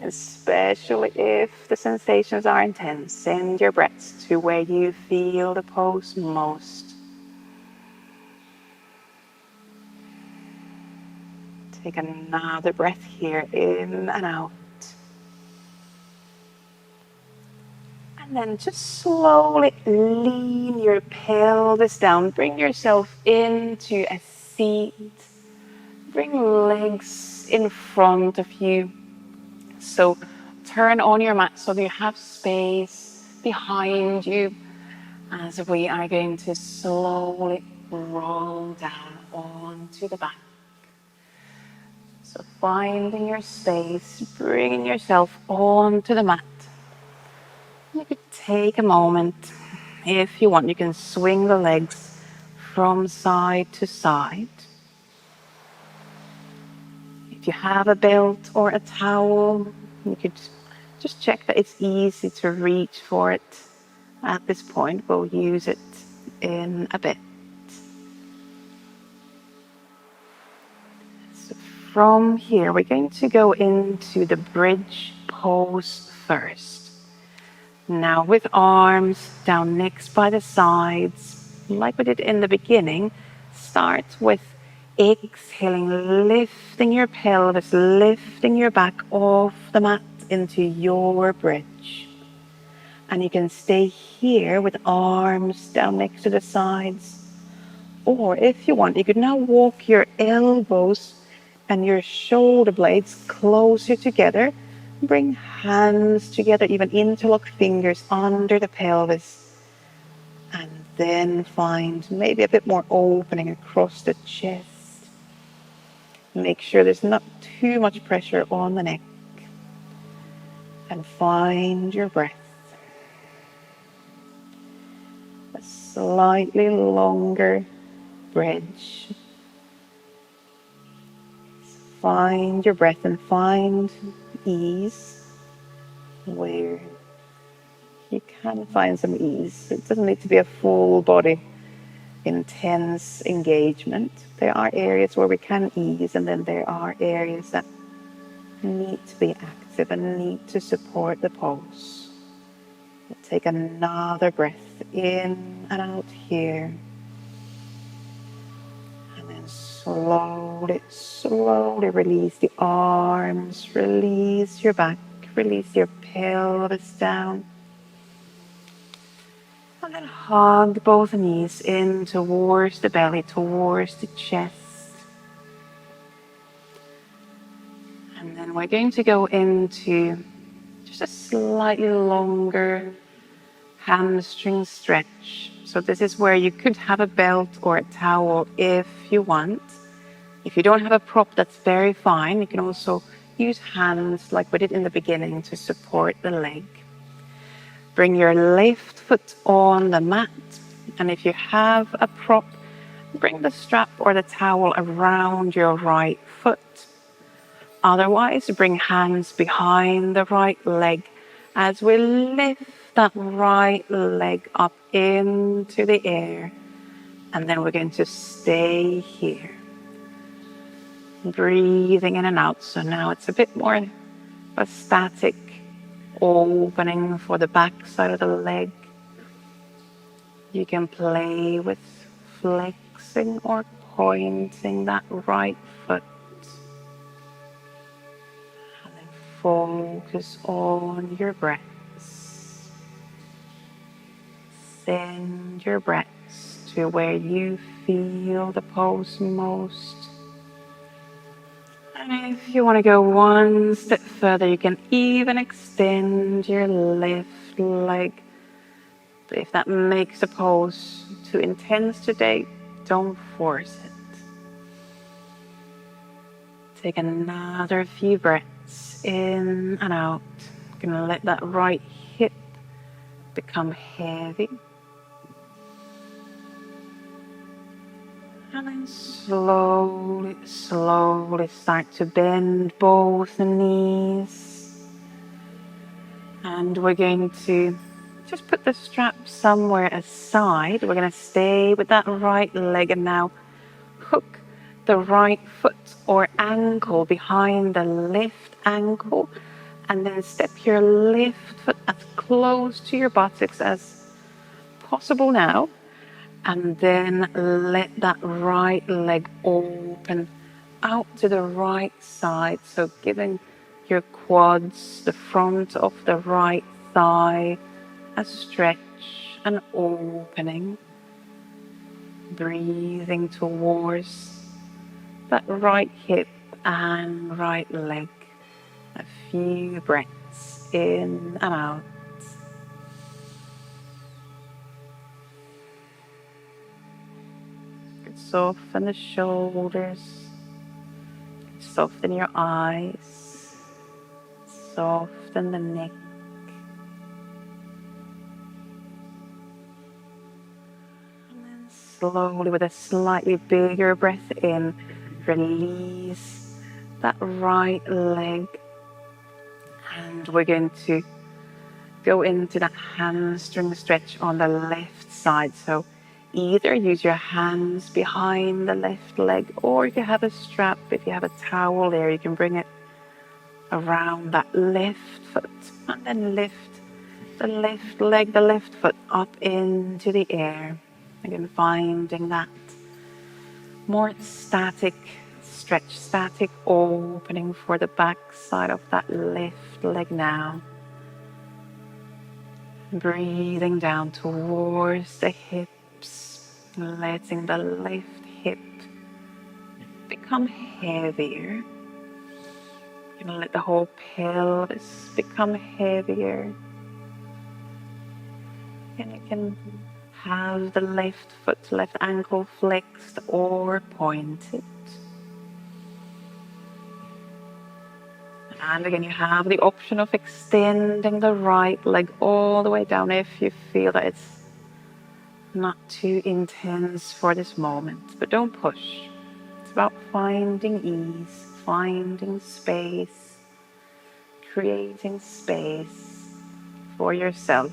Especially if the sensations are intense, send your breaths to where you feel the pose most. Take another breath here, in and out. And then just slowly lean your pelvis down. Bring yourself into a seat. Bring legs in front of you. So turn on your mat so that you have space behind you as we are going to slowly roll down onto the back. So finding your space, bringing yourself onto the mat. You could take a moment. If you want, you can swing the legs from side to side. If you have a belt or a towel, you could just check that it's easy to reach for it. At this point, we'll use it in a bit. So from here, we're going to go into the bridge pose first. Now with arms down next by the sides, like we did in the beginning, start with exhaling, lifting your pelvis, lifting your back off the mat into your bridge. And you can stay here with arms down next to the sides. Or if you want, you could now walk your elbows and your shoulder blades closer together. Bring hands together, even interlock fingers under the pelvis. And then find maybe a bit more opening across the chest. Make sure there's not too much pressure on the neck. And find your breath. A slightly longer bridge. Find your breath and find ease where you can find some ease. It doesn't need to be a full body intense engagement. There are areas where we can ease, and then there are areas that need to be active and need to support the pose. Take another breath in and out here. And then slowly release the arms, release your back, release your pelvis down. And then hug both knees in towards the belly, towards the chest. And then we're going to go into just a slightly longer hamstring stretch. So this is where you could have a belt or a towel if you want. If you don't have a prop, that's very fine. You can also use hands like we did in the beginning to support the leg. Bring your left foot on the mat. And if you have a prop, bring the strap or the towel around your right foot. Otherwise, bring hands behind the right leg as we lift that right leg up into the air. And then we're going to stay here. Breathing in and out. So now it's a bit more a static opening for the back side of the leg. You can play with flexing or pointing that right foot. And then focus on your breaths. Send your breaths to where you feel the pose most. And if you want to go one step further, you can even extend your left leg. But if that makes the pose too intense today, don't force it. Take another few breaths in and out. You're going to let that right hip become heavy. And then slowly start to bend both knees. And we're going to just put the strap somewhere aside. We're going to stay with that right leg and now hook the right foot or ankle behind the left ankle. And then step your left foot as close to your buttocks as possible now. And then let that right leg open out to the right side. So giving your quads, the front of the right thigh, a stretch, an opening. Breathing towards that right hip and right leg. A few breaths in and out. Soften the shoulders, soften your eyes, soften the neck. slowly, with a slightly bigger breath in, release that right leg. And we're going to go into that hamstring stretch on the left side. So either use your hands behind the left leg, or if you have a strap, if you have a towel there, you can bring it around that left foot and then lift the left leg, the left foot up into the air. Again, finding that more static stretch, static opening for the back side of that left leg now. Breathing down towards the hips, letting the left hip become heavier. You're going to let the whole pelvis become heavier. And you can have the left foot, left ankle flexed or pointed. And again, you have the option of extending the right leg all the way down if you feel that it's not too intense for this moment. But don't push. It's about finding ease, finding space, creating space for yourself.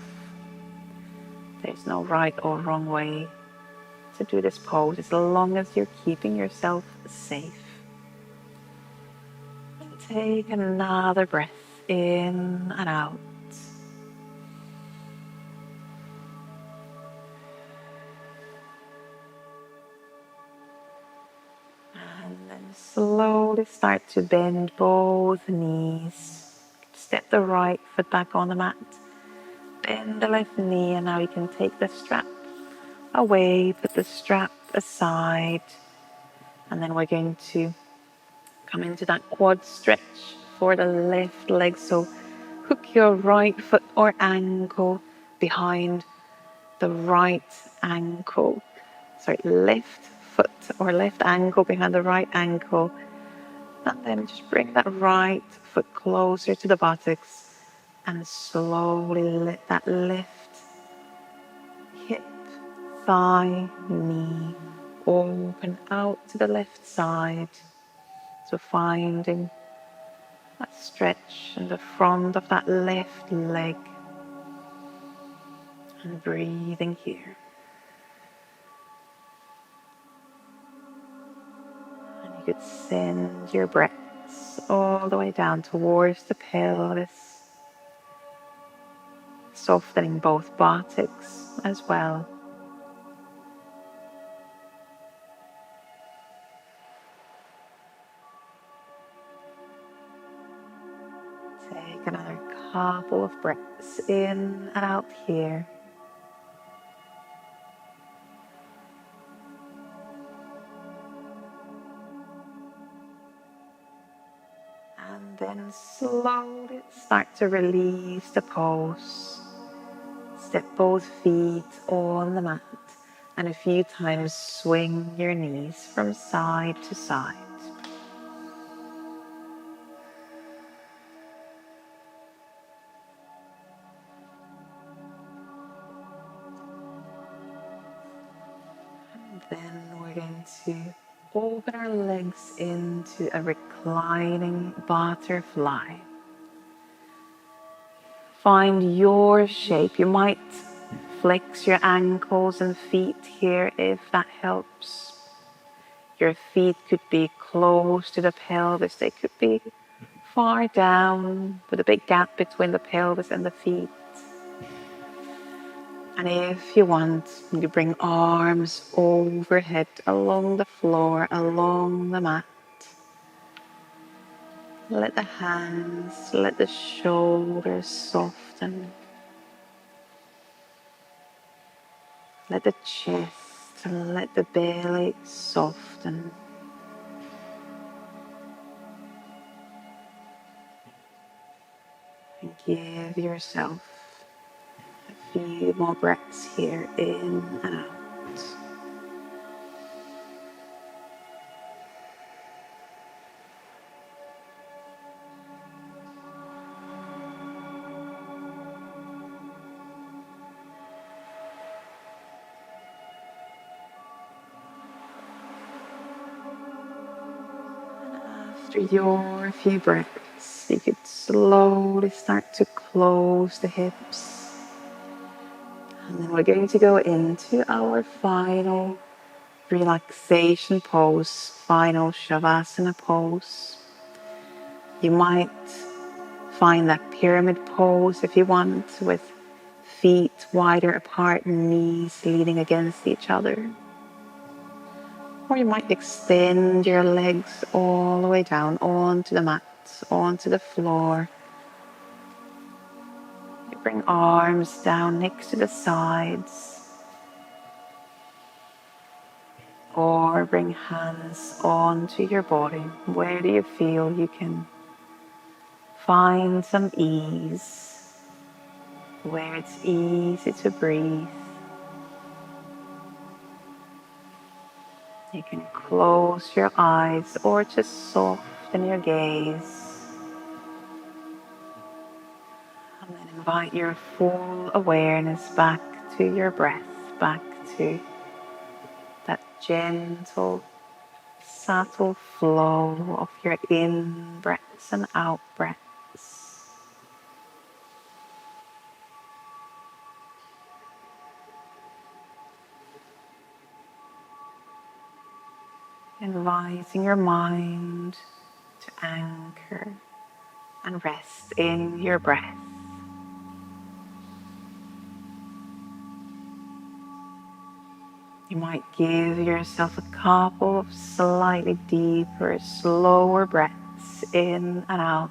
There's no right or wrong way to do this pose as long as you're keeping yourself safe. Take another breath in and out. And then slowly start to bend both knees. Step the right foot back on the mat. Bend the left knee, and now you can take the strap away, put the strap aside. And then we're going to come into that quad stretch for the left leg. So hook your right foot or ankle behind the right ankle. Sorry, left foot or left ankle behind the right ankle. And then just bring that right foot closer to the buttocks and slowly let that left hip, thigh, knee open out to the left side. So finding that stretch in the front of that left leg and breathing here. And you could send your breaths all the way down towards the pelvis, softening both buttocks as well. Take another couple of breaths in and out here. And then slowly start to release the pose. Step both feet on the mat and a few times swing your knees from side to side. And then we're going to open our legs into a reclining butterfly. Find your shape. You might flex your ankles and feet here if that helps. Your feet could be close to the pelvis. They could be far down with a big gap between the pelvis and the feet. And if you want, you bring arms overhead along the floor, along the mat. Let the hands, let the shoulders soften. Let the chest and let the belly soften. And give yourself a few more breaths here, in and out. After your few breaths, you could slowly start to close the hips. And then we're going to go into our final relaxation pose, final Shavasana pose. You might find that pyramid pose if you want, with feet wider apart, knees leaning against each other. Or you might extend your legs all the way down onto the mat, onto the floor. You bring arms down next to the sides. Or bring hands onto your body. Where do you feel you can find some ease? Where it's easy to breathe. You can close your eyes or just soften your gaze. And then invite your full awareness back to your breath, back to that gentle, subtle flow of your in breaths and out breaths. Inviting your mind to anchor and rest in your breath. You might give yourself a couple of slightly deeper, slower breaths in and out.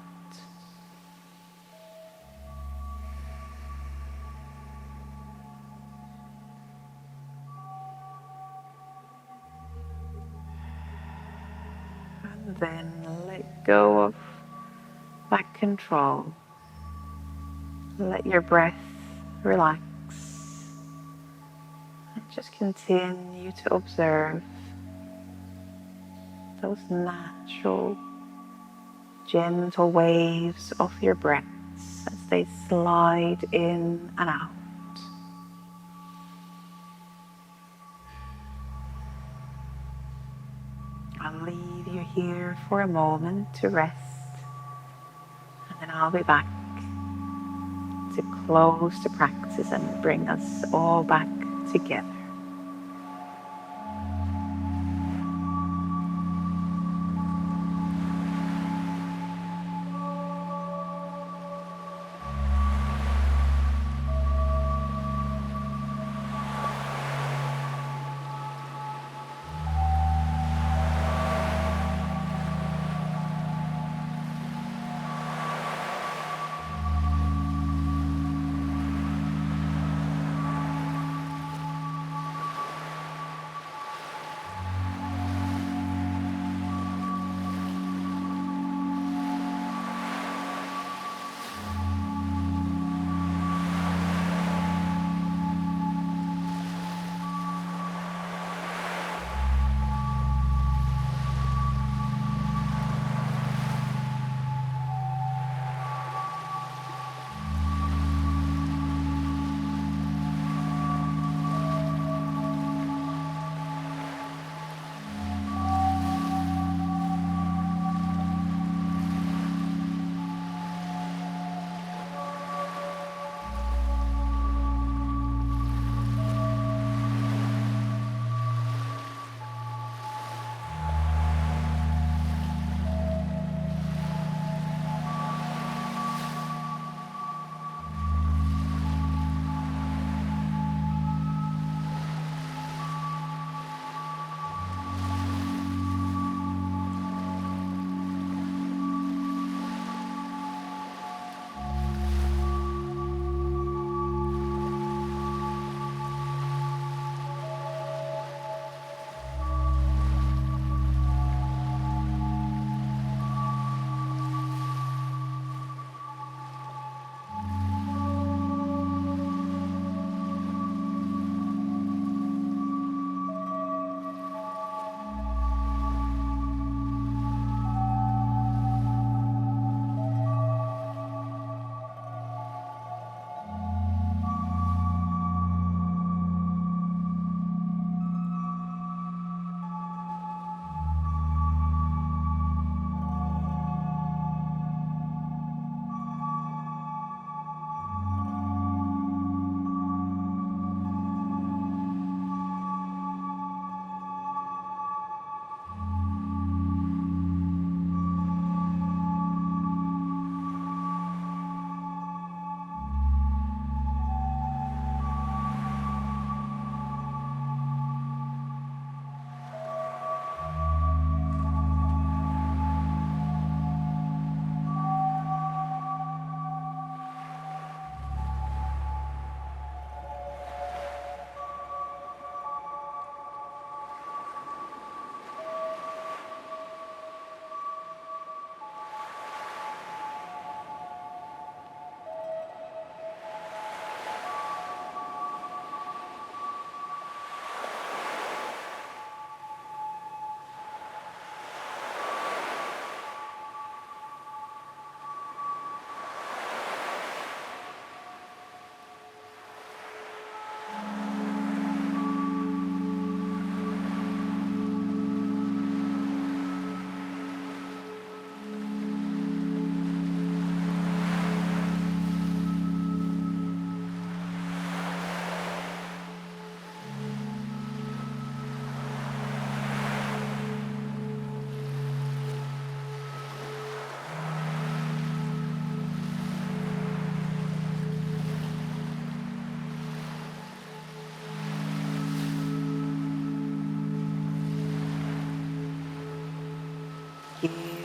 And then let go of that control. Let your breath relax. And just continue to observe those natural, gentle waves of your breaths as they slide in and out. I'll leave you here for a moment to rest, and then I'll be back to close the practice and bring us all back together.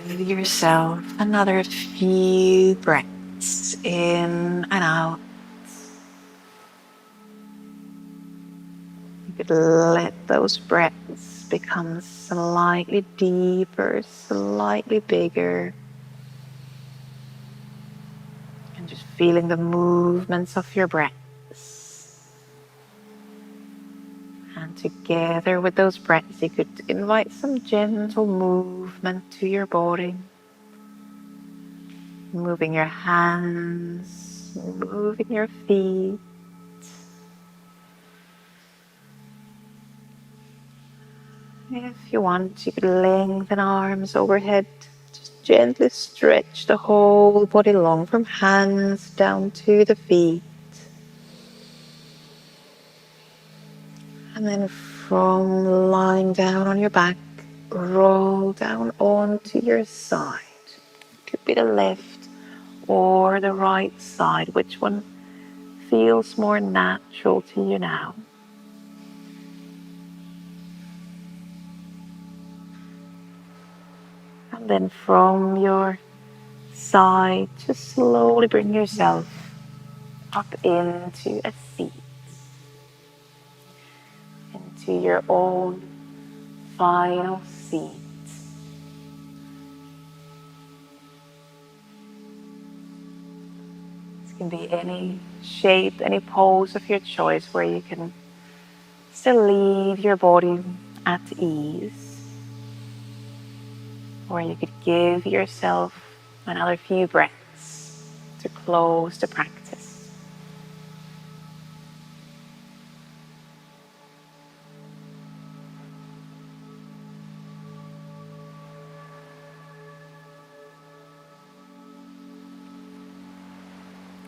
Give yourself another few breaths in and out. You could let those breaths become slightly deeper, slightly bigger. And just feeling the movements of your breaths. And together with those breaths, you could invite some gentle movement to your body. Moving your hands, moving your feet. If you want, you could lengthen arms overhead. Just gently stretch the whole body long from hands down to the feet. And then from lying down on your back, roll down onto your side. Could be the left or the right side. Which one feels more natural to you now? And then from your side, just slowly bring yourself up into a seat, into your own final seat. This can be any shape, any pose of your choice where you can still leave your body at ease. Or you could give yourself another few breaths to close the practice.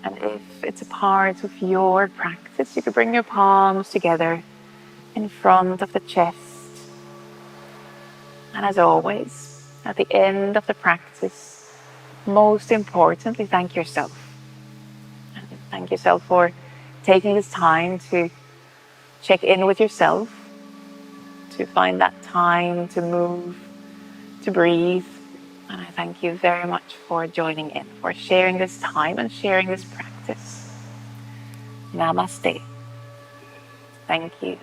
And if it's a part of your practice, you could bring your palms together in front of the chest. And as always, at the end of the practice, most importantly, thank yourself. And thank yourself for taking this time to check in with yourself, to find that time to move, to breathe. And I thank you very much for joining in, for sharing this time and sharing this practice. Namaste. Thank you.